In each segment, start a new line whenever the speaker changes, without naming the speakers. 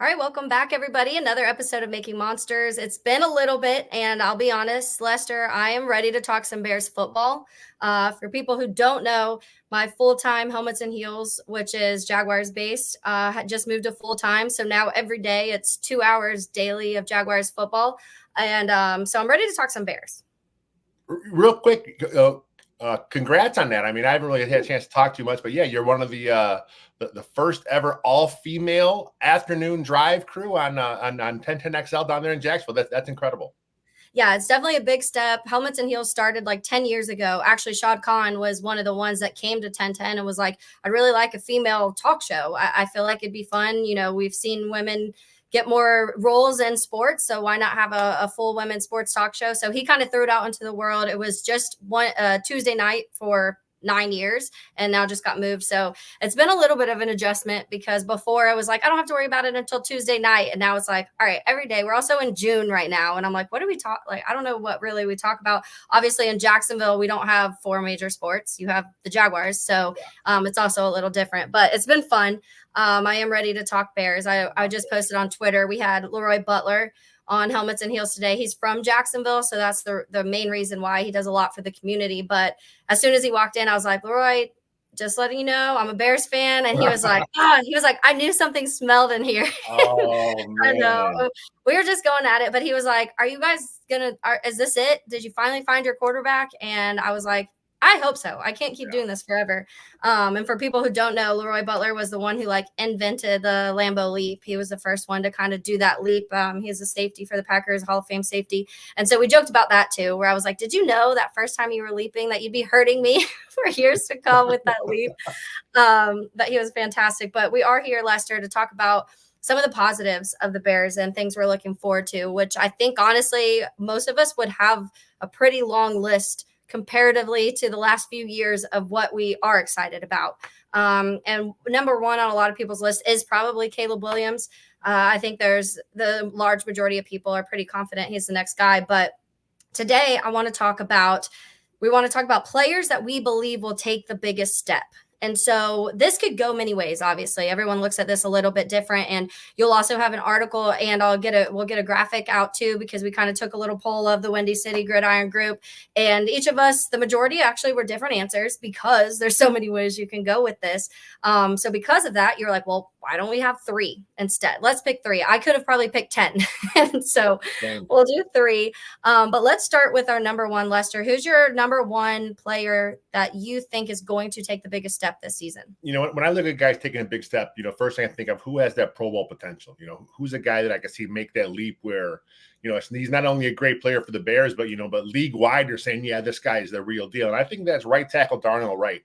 All right, welcome back, everybody. Another episode of Making Monsters. It's been a little bit, and I'll be honest, Lester, I am ready to talk some Bears football. For people who don't know, my full-time Helmets and Heels, which is Jaguars based, had just moved to full-time. So now every day it's 2 hours daily of Jaguars football. And so I'm ready to talk some Bears.
Real quick, congrats on that. I mean, I haven't really had a chance to talk too much, but yeah, you're one of the first ever all-female afternoon drive crew on 1010XL down there in Jacksonville. That's incredible.
Yeah, it's definitely a big step. Helmets and Heels started like 10 years ago. Actually, Shad Khan was one of the ones that came to 1010 and was like, I'd really like a female talk show. I feel like it'd be fun. You know, we've seen women get more roles in sports, so why not have a full women's sports talk show? So he kind of threw it out into the world. It was just one Tuesday night for 9 years and now just got moved. So it's been a little bit of an adjustment because before I was like, I don't have to worry about it until Tuesday night. And now it's like, all right, every day. We're also in June right now. And I'm like, what do we talk? Like, I don't know what really we talk about. Obviously in Jacksonville, we don't have four major sports. You have the Jaguars. So it's also a little different, but it's been fun. I am ready to talk Bears. I just posted on Twitter. We had Leroy Butler on Helmets and Heels today. He's from Jacksonville, so that's the main reason why he does a lot for the community. But as soon as he walked in, I was like, Leroy, just letting you know, I'm a Bears fan. And he was like, I knew something smelled in here.
Oh, man.
I know. We were just going at it, but he was like, are you guys is this it? Did you finally find your quarterback? And I was like, I hope so. I can't keep doing this forever. And for people who don't know, Leroy Butler was the one who invented the Lambeau leap. He was the first one to kind of do that leap. He's a safety for the Packers, Hall of Fame safety. And so we joked about that too, where I was like, did you know that first time you were leaping that you'd be hurting me for years to come with that leap? But he was fantastic. But we are here, Lester, to talk about some of the positives of the Bears and things we're looking forward to, which I think, honestly, most of us would have a pretty long list comparatively to the last few years of what we are excited about. And number one on a lot of people's list is probably Caleb Williams. I think there's the large majority of people are pretty confident he's the next guy. But today we want to talk about players that we believe will take the biggest step. And so this could go many ways. Obviously, everyone looks at this a little bit different, and you'll also have an article, and we'll get a graphic out too, because we kind of took a little poll of the Windy City Gridiron group, and each of us, the majority actually were different answers because there's so many ways you can go with this. So because of that, you're like, well, why don't we have three instead? Let's pick three. I could have probably picked 10. And so we'll do three. But let's start with our number one, Lester. Who's your number one player that you think is going to take the biggest step this season?
You know, when I look at guys taking a big step, first thing I think of, who has that Pro Bowl potential? Who's a guy that I can see make that leap where, he's not only a great player for the Bears, but league wide, they're saying, yeah, this guy is the real deal. And I think that's right tackle Darnell Wright.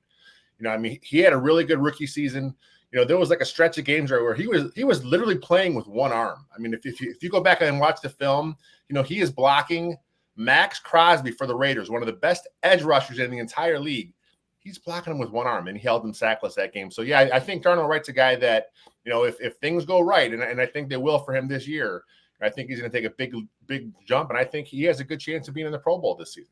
He had a really good rookie season. There was like a stretch of games where he was literally playing with one arm. I mean, if you go back and watch the film, he is blocking Max Crosby for the Raiders, one of the best edge rushers in the entire league. He's blocking him with one arm, and he held him sackless that game. So, yeah, I think Darnell Wright's a guy that, if things go right, and I think they will for him this year, I think he's going to take a big jump, and I think he has a good chance of being in the Pro Bowl this season.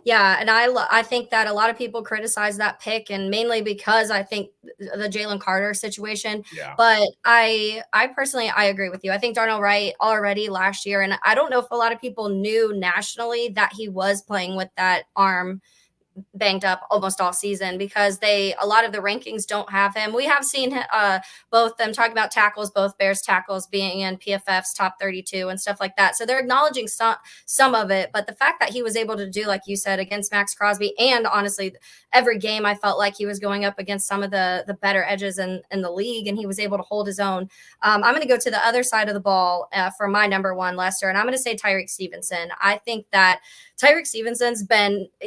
Yeah, and I think that a lot of people criticize that pick, and mainly because I think the Jalen Carter situation.
Yeah.
But I personally, I agree with you. I think Darnell Wright already last year, and I don't know if a lot of people knew nationally that he was playing with that arm banged up almost all season, because a lot of the rankings don't have him. We have seen both them talking about tackles, both Bears tackles being in PFF's top 32 and stuff like that. So they're acknowledging some of it, but the fact that he was able to do, like you said, against Max Crosby, and honestly, every game I felt like he was going up against some of the better edges in the league, and he was able to hold his own. I'm going to go to the other side of the ball for my number one, Lester, and I'm going to say Tyreek Stevenson. I think that Tyreek Stevenson's been –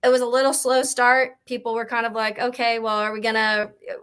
it was a little slow start. People were kind of like, okay, well,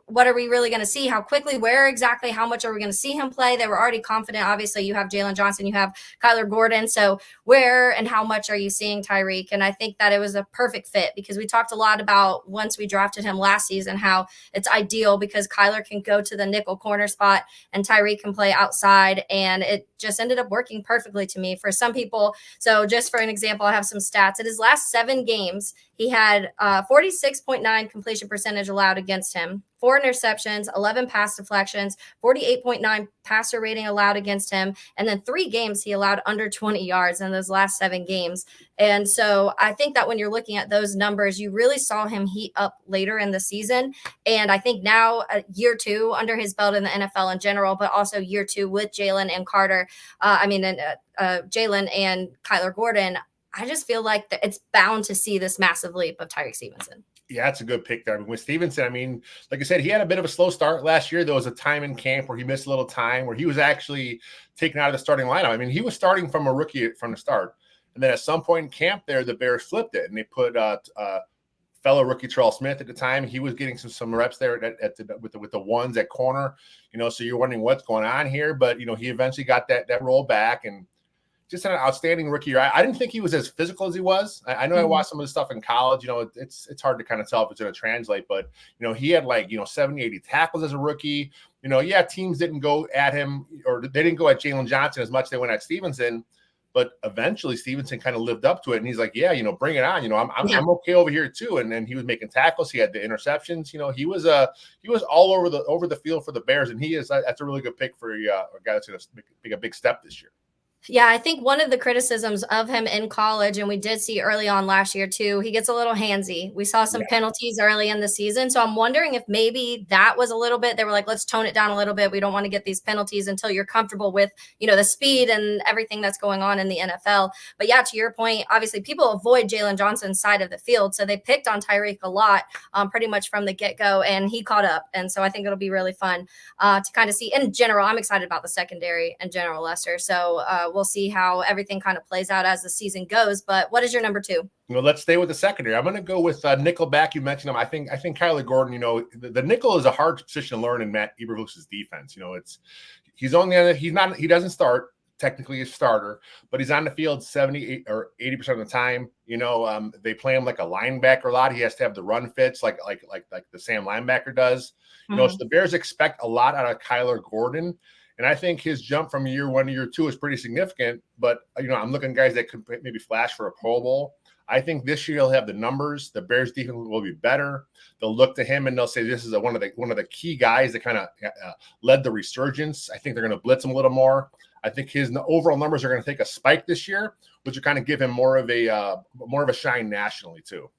what are we really going to see? How quickly, where exactly, how much are we going to see him play? They were already confident. Obviously, you have Jalen Johnson, you have Kyler Gordon. So where and how much are you seeing Tyreek? And I think that it was a perfect fit, because we talked a lot about, once we drafted him last season, how it's ideal because Kyler can go to the nickel corner spot and Tyreek can play outside. And it just ended up working perfectly to me for some people. So just for an example, I have some stats. In his last 7 games, He had 46.9 completion percentage allowed against him, 4 interceptions, 11 pass deflections, 48.9 passer rating allowed against him, and then 3 games he allowed under 20 yards in those last 7 games. And so I think that when you're looking at those numbers, you really saw him heat up later in the season. And I think now, year 2 under his belt in the NFL in general, but also year 2 with Jalen and Carter, Jalen and Kyler Gordon, I just feel like it's bound to see this massive leap of Tyreek Stevenson.
Yeah, that's a good pick there. I mean, with Stevenson, I mean, like I said, he had a bit of a slow start last year. There was a time in camp where he missed a little time, where he was actually taken out of the starting lineup. I mean, he was starting from a rookie from the start. And then at some point in camp there, the Bears flipped it, and they put fellow rookie Charles Smith at the time. He was getting some reps there with the ones at corner, so you're wondering what's going on here. But, he eventually got that role back, and just an outstanding rookie year. I didn't think he was as physical as he was. I know I watched some of the stuff in college. It's hard to kind of tell if it's going to translate, but, he had 70, 80 tackles as a rookie. Teams didn't go at him, or they didn't go at Jalen Johnson as much as they went at Stevenson. But eventually Stevenson kind of lived up to it. And he's like, yeah, bring it on. I'm okay over here too. And then he was making tackles. He had the interceptions. He was all over the field for the Bears. And that's a really good pick for a guy that's going to make a big step this year.
Yeah, I think one of the criticisms of him in college, and we did see early on last year too, he gets a little handsy. We saw some penalties early in the season. So I'm wondering if maybe that was a little bit, they were like, let's tone it down a little bit. We don't want to get these penalties until you're comfortable with, the speed and everything that's going on in the NFL. But yeah, to your point, obviously people avoid Jalen Johnson's side of the field. So they picked on Tyreek a lot, pretty much from the get-go, and he caught up. And so I think it'll be really fun to kind of see. In general, I'm excited about the secondary in general, Lester. So we'll see how everything kind of plays out as the season goes. But what is your number 2?
Well, let's stay with the secondary. I'm going to go with nickelback. You mentioned him. I think Kyler Gordon. The nickel is a hard position to learn in Matt Eberflus's defense. He doesn't start technically a starter, but he's on the field 78 or 80% of the time. They play him like a linebacker a lot. He has to have the run fits like the Sam linebacker does. So the Bears expect a lot out of Kyler Gordon. And I think his jump from year 1 to year 2 is pretty significant. But, I'm looking at guys that could maybe flash for a Pro Bowl. I think this year he'll have the numbers. The Bears defense will be better. They'll look to him and they'll say this is one of the key guys that kind of led the resurgence. I think they're going to blitz him a little more. I think his overall numbers are going to take a spike this year, which will kind of give him more of a shine nationally too.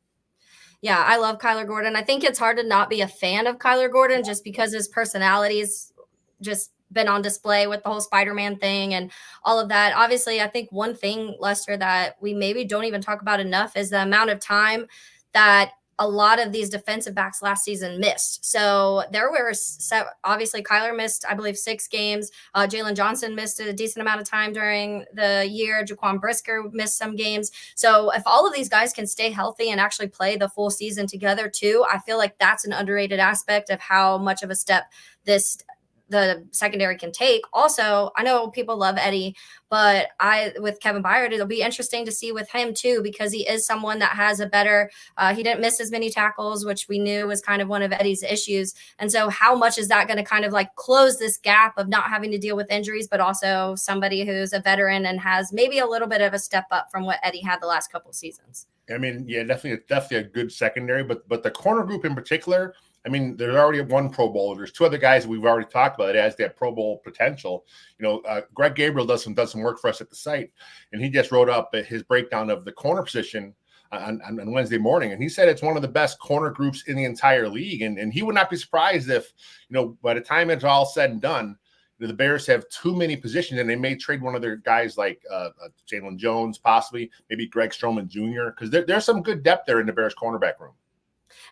Yeah, I love Kyler Gordon. I think it's hard to not be a fan of Kyler Gordon just because his personality's just been on display with the whole Spider-Man thing and all of that. Obviously, I think one thing, Lester, that we maybe don't even talk about enough is the amount of time that a lot of these defensive backs last season missed. So there were obviously Kyler missed, I believe, 6 games. Jalen Johnson missed a decent amount of time during the year. Jaquan Brisker missed some games. So if all of these guys can stay healthy and actually play the full season together too, I feel like that's an underrated aspect of how much of a step the secondary can take. Also, I know people love Eddie, but with Kevin Byard, it'll be interesting to see with him too, because he is someone that has a better, he didn't miss as many tackles, which we knew was kind of one of Eddie's issues. And so how much is that going to kind of like close this gap of not having to deal with injuries, but also somebody who's a veteran and has maybe a little bit of a step up from what Eddie had the last couple of seasons?
I mean, yeah, definitely a good secondary, but the corner group in particular, I mean, there's already 1 Pro Bowl. There's 2 other guys that we've already talked about that has that Pro Bowl potential. Greg Gabriel does some work for us at the site, and he just wrote up his breakdown of the corner position on Wednesday morning, and he said it's one of the best corner groups in the entire league, and he would not be surprised if, by the time it's all said and done, the Bears have too many positions, and they may trade one of their guys like Jalen Jones, possibly, maybe Greg Stroman Jr., because there's some good depth there in the Bears cornerback room.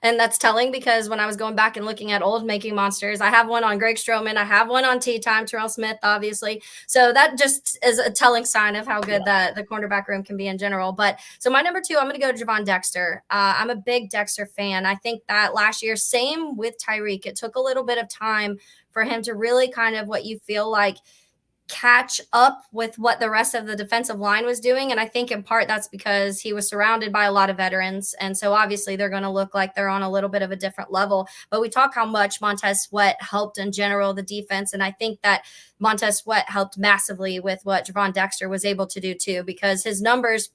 And that's telling because when I was going back and looking at old Making Monsters, I have one on Greg Stroman. I have one on Tea Time, Terrell Smith, obviously. So that just is a telling sign of how good the cornerback room can be in general. But so my number 2, I'm going to go to Javon Dexter. I'm a big Dexter fan. I think that last year, same with Tyreek, it took a little bit of time for him to really kind of what you feel like catch up with what the rest of the defensive line was doing. And I think in part that's because he was surrounded by a lot of veterans. And so obviously they're going to look like they're on a little bit of a different level. But we talk how much Montez Sweat helped in general, the defense. And I think that Montez Sweat helped massively with what Javon Dexter was able to do too, because his numbers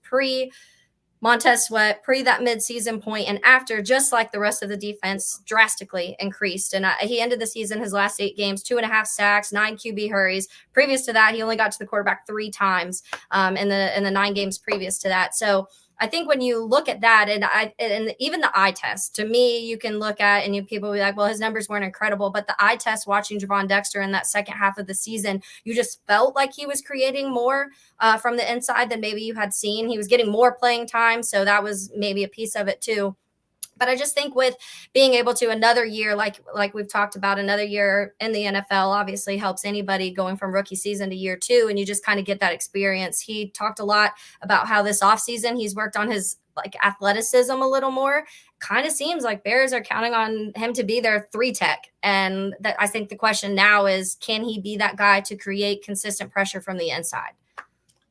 Montez Sweat, pre that midseason point and after, just like the rest of the defense, drastically increased. And he ended the season, his last 8 games, 2.5 sacks, 9 QB hurries. Previous to that, he only got to the quarterback 3 times in the 9 games previous to that. So I think when you look at that, and even the eye test, to me, you can look at and people will be like, well, his numbers weren't incredible, but the eye test watching Javon Dexter in that second half of the season, you just felt like he was creating more from the inside than maybe you had seen. He was getting more playing time, so that was maybe a piece of it too. But I just think with being able to another year, like we've talked about, another year in the NFL obviously helps anybody going from rookie season to year 2, and you just kind of get that experience. He talked a lot about how this offseason he's worked on his like athleticism a little more. Kind of seems like Bears are counting on him to be their 3 tech. And that I think the question now is, can he be that guy to create consistent pressure from the inside?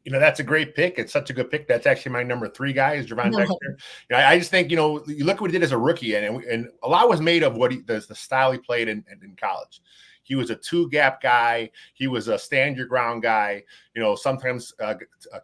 That's a great pick. It's such a good pick. That's actually my number 3 guy is Javon Dexter. I just think, you look at what he did as a rookie, and a lot was made of what he does, the style he played in college. He was a 2-gap guy. He was a stand your ground guy. Sometimes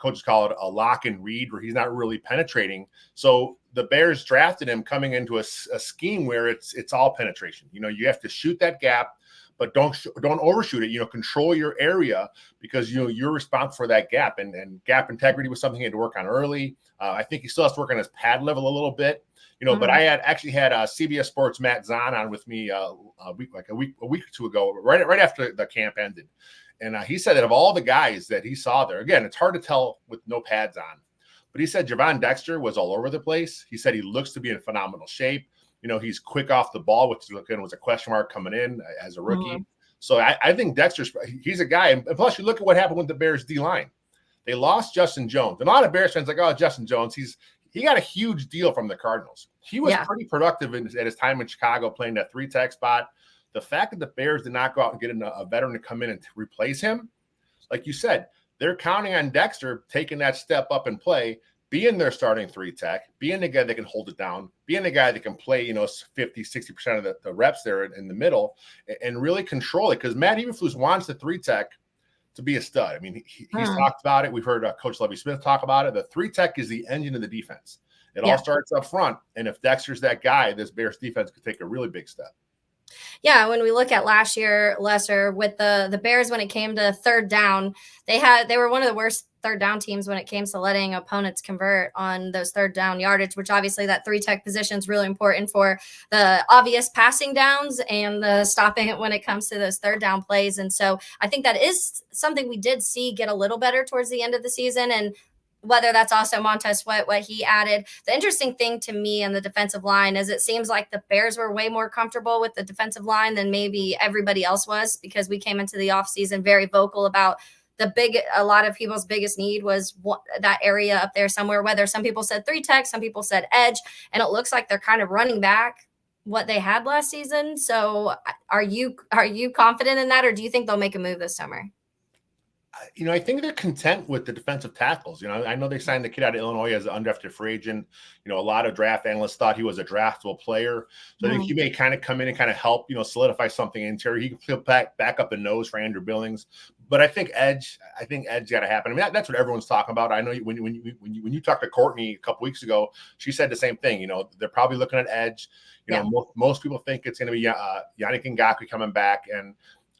coaches call it a lock and read, where he's not really penetrating. So the Bears drafted him coming into a scheme where it's all penetration. You have to shoot that gap, but don't overshoot it. Control your area, because you're responsible for that gap, and gap integrity was something he had to work on early. I think he still has to work on his pad level a little bit. But I had CBS Sports Matt Zahn on with me a week or two ago, right after the camp ended, and he said that of all the guys that he saw there, again, it's hard to tell with no pads on, but he said Javon Dexter was all over the place. He said he looks to be in phenomenal shape. He's quick off the ball, which was a question mark coming in as a rookie. Mm-hmm. So I think he's a guy. And plus, you look at what happened with the Bears D-line. They lost Justin Jones. And a lot of Bears fans are like, oh, Justin Jones, he got a huge deal from the Cardinals. He was pretty productive at his time in Chicago playing that 3 tech spot. The fact that the Bears did not go out and get a veteran to come in and replace him, like you said, they're counting on Dexter taking that step up and play, being their starting 3 tech, being the guy that can hold it down, being the guy that can play, 50, 60% of the reps there in the middle, and really control it. Because Matt Eberflus wants the 3 tech to be a stud. I mean, he's talked about it. We've heard Coach Lovie Smith talk about it. The 3 tech is the engine of the defense. It all starts up front. And if Dexter's that guy, this Bears defense could take a really big step.
Yeah, when we look at last year, Lesser, with the Bears, when it came to third down, they were one of the worst third down teams when it came to letting opponents convert on those third down yardage, which obviously that 3 tech position is really important for the obvious passing downs and the stopping it when it comes to those third down plays. And so I think that is something we did see get a little better towards the end of the season. And whether that's also Montez Sweat, what he added. The interesting thing to me in the defensive line is it seems like the Bears were way more comfortable with the defensive line than maybe everybody else was, because we came into the offseason very vocal about a lot of people's biggest need was that area up there somewhere, whether some people said 3 tech, some people said edge, and it looks like they're kind of running back what they had last season. So are you confident in that, or do you think they'll make a move this summer?
I think they're content with the defensive tackles. I know they signed the kid out of Illinois as an undrafted free agent. A lot of draft analysts thought he was a draftable player. So I think he may kind of come in and kind of help, solidify something interior. He can back up the nose for Andrew Billings. But I think edge got to happen. I mean, that's what everyone's talking about. I know when you talked to Courtney a couple weeks ago, she said the same thing. They're probably looking at edge. Most people think it's going to be Yannick Ngakoue coming back. And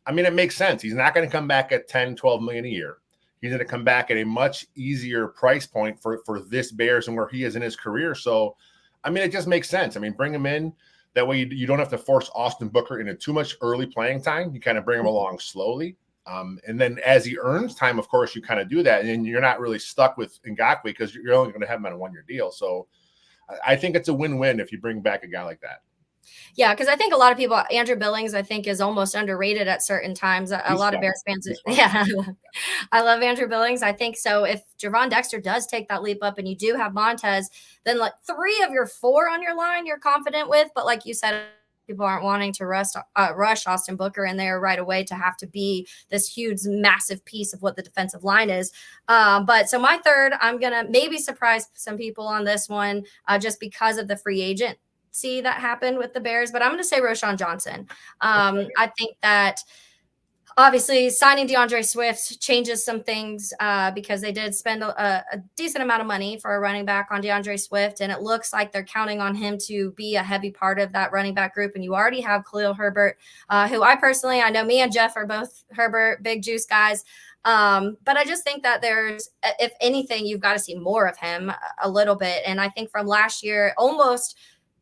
I mean, it makes sense. He's not going to come back at 10, 12 million a year. He's going to come back at a much easier price point for this Bears and where he is in his career. So, I mean, it just makes sense. I mean, bring him in. That way you don't have to force Austin Booker into too much early playing time. You kind of bring him along slowly. And then as he earns time, of course, you kind of do that. And you're not really stuck with Ngakoue because you're only going to have him on a 1-year deal. So I think it's a win-win if you bring back a guy like that.
Yeah, because I think a lot of people, Andrew Billings, I think, is almost underrated at certain times. A lot of Bears fans, I love Andrew Billings. I think so. If Javon Dexter does take that leap up and you do have Montez, then like 3 of your 4 on your line you're confident with. But like you said, people aren't wanting to rush Austin Booker in there right away to have to be this huge, massive piece of what the defensive line is. But so my third, I'm going to maybe surprise some people on this one just because of the free agent that happened with the Bears, but I'm going to say Roschon Johnson. I think that Obviously, signing DeAndre Swift changes some things because they did spend a decent amount of money for a running back on DeAndre Swift, and it looks like they're counting on him to be a heavy part of that running back group. And you already have Khalil Herbert, who I know me and Jeff are both Herbert big juice guys. But I just think that if anything, you've got to see more of him a little bit. And I think from last year, almost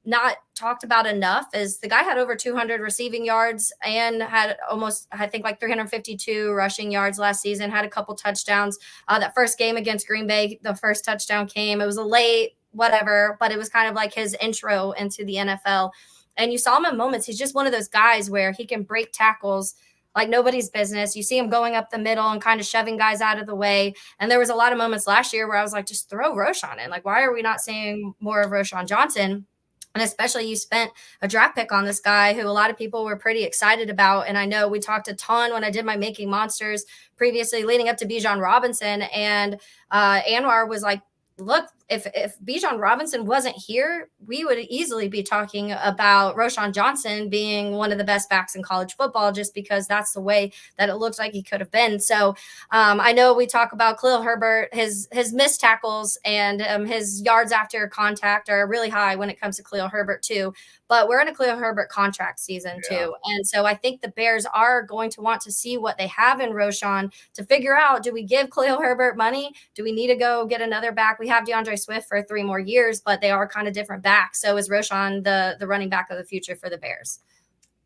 not talked about enough is the guy had over 200 receiving yards and had almost, I think, like 352 rushing yards last season, had a couple touchdowns. That first game against Green Bay, the first touchdown came. It was a late, whatever, but it was kind of like his intro into the NFL. And you saw him in moments. He's just one of those guys where he can break tackles like nobody's business. You see him going up the middle and kind of shoving guys out of the way. And there was a lot of moments last year where I was like, just throw Roschon in. Like, why are we not seeing more of Roschon Johnson? And especially you spent a draft pick on this guy who a lot of people were pretty excited about. And I know we talked a ton when I did my Making Monsters previously leading up to Bijan Robinson. And Anwar was like, look, if Bijan Robinson wasn't here, we would easily be talking about Roschon Johnson being one of the best backs in college football, just because that's the way that it looks like he could have been. So I know we talk about Khalil Herbert, his missed tackles and his yards after contact are really high when it comes to Khalil Herbert too. But we're in a Khalil Herbert contract season too. And so I think the Bears are going to want to see what they have in Roschon to figure out, do we give Khalil Herbert money? Do we need to go get another back? We have DeAndre Swift for 3 more years, but they are kind of different backs. So is Roschon the running back of the future for the Bears?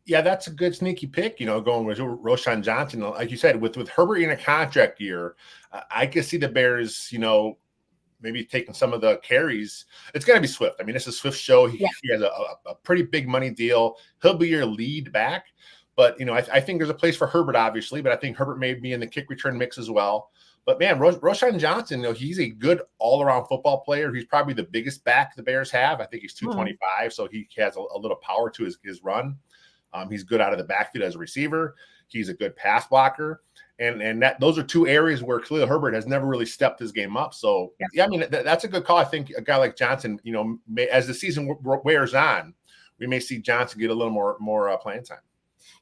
Yeah, that's a good sneaky pick, going with Roschon Johnson. Like you said, with Herbert in a contract year, I could see the Bears, maybe taking some of the carries. It's going to be Swift. I mean, this is Swift's show. He has a pretty big money deal. He'll be your lead back. But, I think there's a place for Herbert, obviously, but I think Herbert may be in the kick return mix as well. But, man, Roschon Johnson, he's a good all-around football player. He's probably the biggest back the Bears have. I think he's 225, so he has a little power to his run. He's good out of the backfield as a receiver. He's a good pass blocker. And those are 2 areas where Khalil Herbert has never really stepped his game up. So, I mean, that's a good call. I think a guy like Johnson, as the season wears on, we may see Johnson get a little more playing time.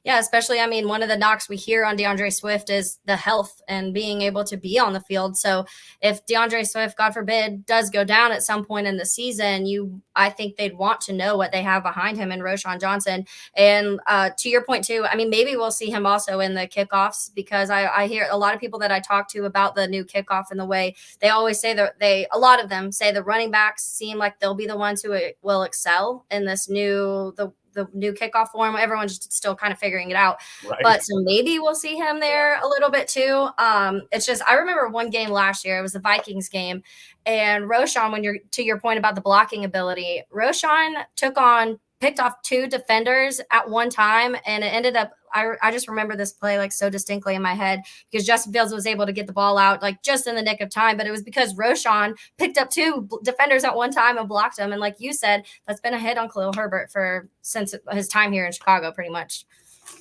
Yeah, especially, I mean, one of the knocks we hear on DeAndre Swift is the health and being able to be on the field. So if DeAndre Swift, God forbid, does go down at some point in the season, I think they'd want to know what they have behind him in Roschon Johnson. And to your point too, I mean, maybe we'll see him also in the kickoffs, because I hear a lot of people that I talk to about the new kickoff and the way they always say that a lot of them say the running backs seem like they'll be the ones who will excel in this the new kickoff form. Everyone's still kind of figuring it out. Right. But so maybe we'll see him there a little bit too. It's just, I remember one game last year, it was the Vikings game, and Roschon, to your point about the blocking ability, Roschon picked off 2 defenders at one time, and it ended up, I just remember this play like so distinctly in my head, because Justin Fields was able to get the ball out like just in the nick of time, but it was because Roschon picked up 2 defenders at one time and blocked them. And like you said, that's been a hit on Khalil Herbert since his time here in Chicago, pretty much.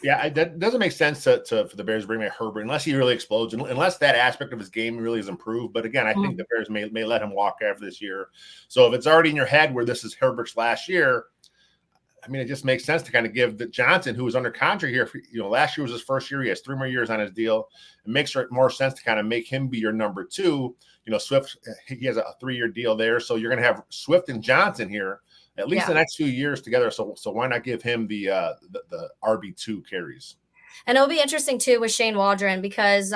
Yeah, that doesn't make sense for the Bears to bring back Herbert unless he really explodes, unless that aspect of his game really is improved. But again, I think the Bears may let him walk after this year. So if it's already in your head where this is Herbert's last year, I mean, it just makes sense to kind of give the Johnson, who was under contract here, last year was his first year. He has 3 more years on his deal. It makes more sense to kind of make him be your number 2. Swift, he has a 3-year deal there. So you're going to have Swift and Johnson here at least the next few years together. So why not give him the RB2 carries?
And it'll be interesting too with Shane Waldron, because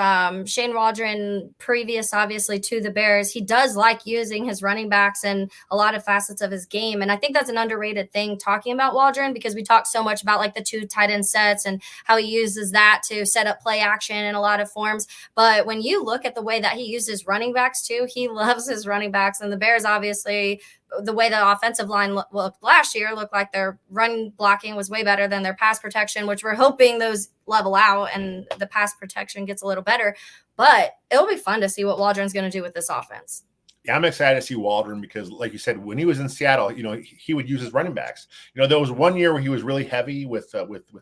Shane Waldron, previous obviously to the Bears, he does like using his running backs in a lot of facets of his game. And I think that's an underrated thing talking about Waldron, because we talk so much about like the 2 tight end sets and how he uses that to set up play action in a lot of forms. But when you look at the way that he uses running backs too, he loves his running backs. And the Bears, obviously, the way the offensive line looked last year, looked like their run blocking was way better than their pass protection, which we're hoping those level out and the pass protection gets a little better. But it'll be fun to see what Waldron's going to do with this offense.
Yeah, I'm excited to see Waldron, because like you said, when he was in Seattle, he would use his running backs. There was one year where he was really heavy with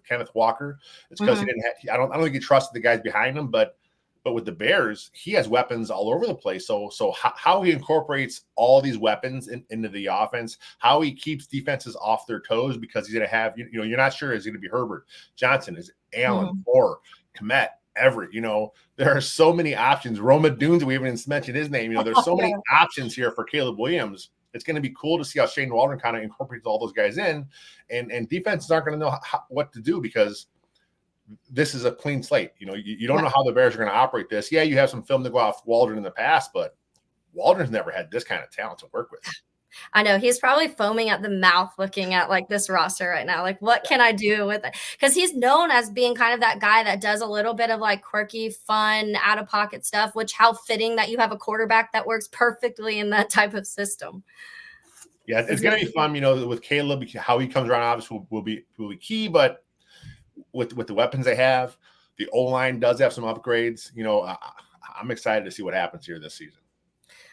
Kenneth Walker. It's because he didn't have, I don't think he trusted the guys behind him, but with the Bears, he has weapons all over the place. So how he incorporates all these weapons into the offense, how he keeps defenses off their toes, because he's going to have, you're not sure, is it going to be Herbert, Johnson, is it Allen, or Kmet, Everett. There are so many options. Roma Dunes, we haven't mentioned his name. There's so many options here for Caleb Williams. It's going to be cool to see how Shane Waldron kind of incorporates all those guys in, and defenses aren't going to know what to do because this is a clean slate. You don't know how the Bears are going to operate this. Yeah, you have some film to go off Waldron in the past, but Waldron's never had this kind of talent to work with.
I know he's probably foaming at the mouth looking at like this roster right now. Like, what can I do with it? Because he's known as being kind of that guy that does a little bit of like quirky, fun, out of pocket stuff, which how fitting that you have a quarterback that works perfectly in that type of system.
Yeah, it's going to be fun, with Caleb, how he comes around obviously will be key, but with the weapons they have, the O-line does have some upgrades. I'm excited to see what happens here this season.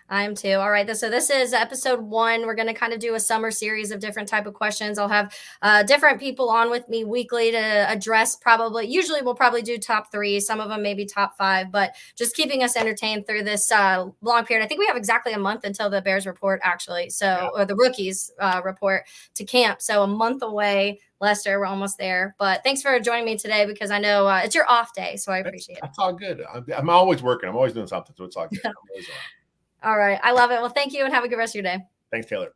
I am too. All right. So this is episode 1. We're going to kind of do a summer series of different type of questions. I'll have different people on with me weekly to address usually we'll probably do top 3, some of them maybe top 5, but just keeping us entertained through this long period. I think we have exactly a month until the Bears report actually. Or the rookies report to camp. So a month away. Lester, we're almost there. But thanks for joining me today because I know it's your off day, so I appreciate it.
That's all good. I'm always working. I'm always doing something, so it's all good.
All right. I love it. Well, thank you and have a good rest of your day.
Thanks, Taylor.